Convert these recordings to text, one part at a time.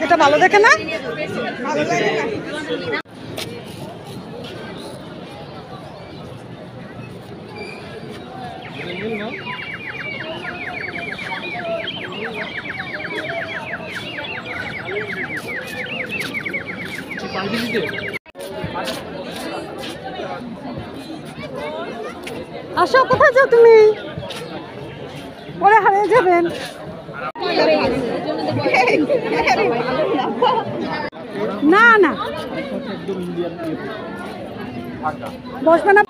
এটা ভালো দেখে না? আসো, কোথায় যাও তুমি? ওরা হারিয়ে যাবেন। না না বসবে না।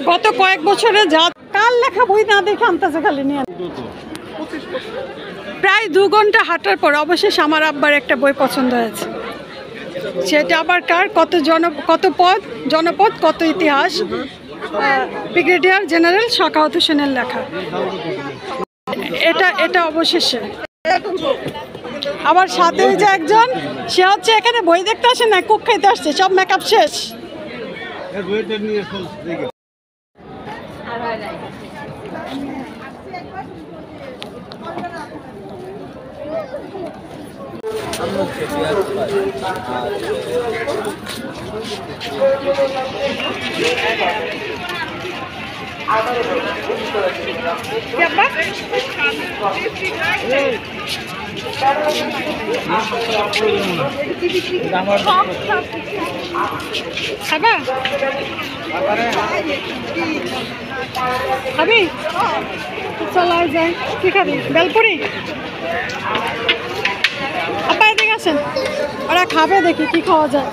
গত কয়েক বছরে যা কাল লেখা বই না দেখে আনতেছে খালি নিয়ে। প্রায় 2 ঘন্টা হাঁটার পর অবশেষে আমার আব্বার একটা বই পছন্দ হয়েছে। সেটা আবার কার? কত জনপদ কত ইতিহাস, ব্রিগেডিয়ার জেনারেল সাখাওয়াত হোসেনের লেখা। এটা অবশেষে। আবার সাথে ওই যে একজন, সে হচ্ছে এখানে বই দেখতে আসে না, কুক খাইতে আসছে, সব মেকআপ শেষ। খাবি? চলা যায়। কি খাবি? বেলপুরি? আপা এদিকে আসেন, ওরা খাবে, দেখি কি খাওয়া যায়।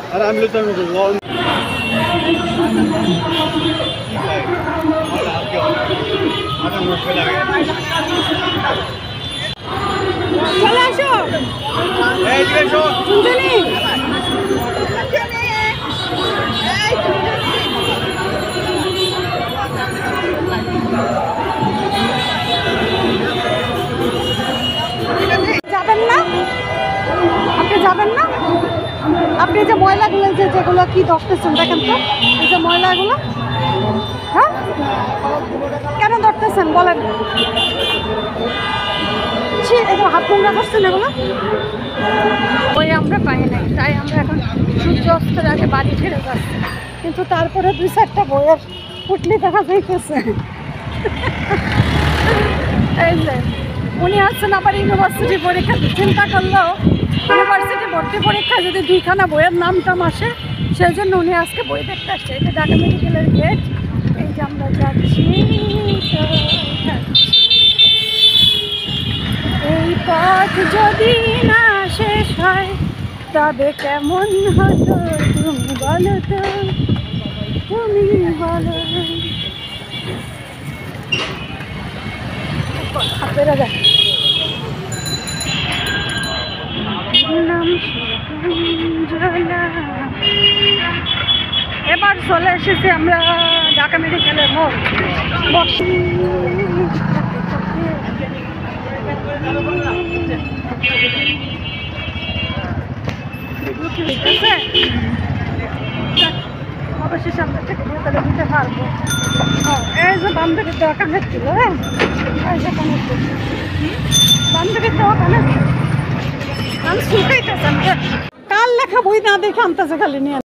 চলে আসো চুনচুনি। যাবেন না? আপনি যাবেন না? আপনি যে ময়লাগুলো যেগুলো কি ধরতেছেন দেখেন তো, এই যে ময়লাগুলো, হ্যাঁ কেন ধরতেছেন বলেন? এগুলো হাত নোংরা করছেন এগুলো। বই আমরা পাই নাই, তাই আমরা এখন সূর্য অস্তের আগে বাড়ি ফিরে যাচ্ছি। কিন্তু তারপরে 2-4টা বইয়ের পুটলি দেখা যাইতেছে। এই যে উনি আসছেন আবার ইউনিভার্সিটি পরীক্ষা, চিন্তা করলো ইউনিভার্সিটি ভর্তি পরীক্ষায় যদি 2খানা বইয়ের নাম টাম আসে, সেই জন্য উনি আজকে বই দেখতে আসছে। এটা ঢাকা মেডিকেলের গেট। এই যে আমরা যাচ্ছি। এই পথ যদি না শেষ হয় তবে কেমন হতো তুমি বলো তো, তুমি বলো। বেরো যায়। এবার চলে এসেছি আমরা ঢাকা মেডিকেলের মোড়। অবশ্যই আমরা থেকে তাহলে দিতে পারবো। এই যে বান্ধবীর দোকানে ছিল, এই যে বান্ধবীর দোকানে কাল লেখা বই না দেখে আনতেছে খালি নিয়ে।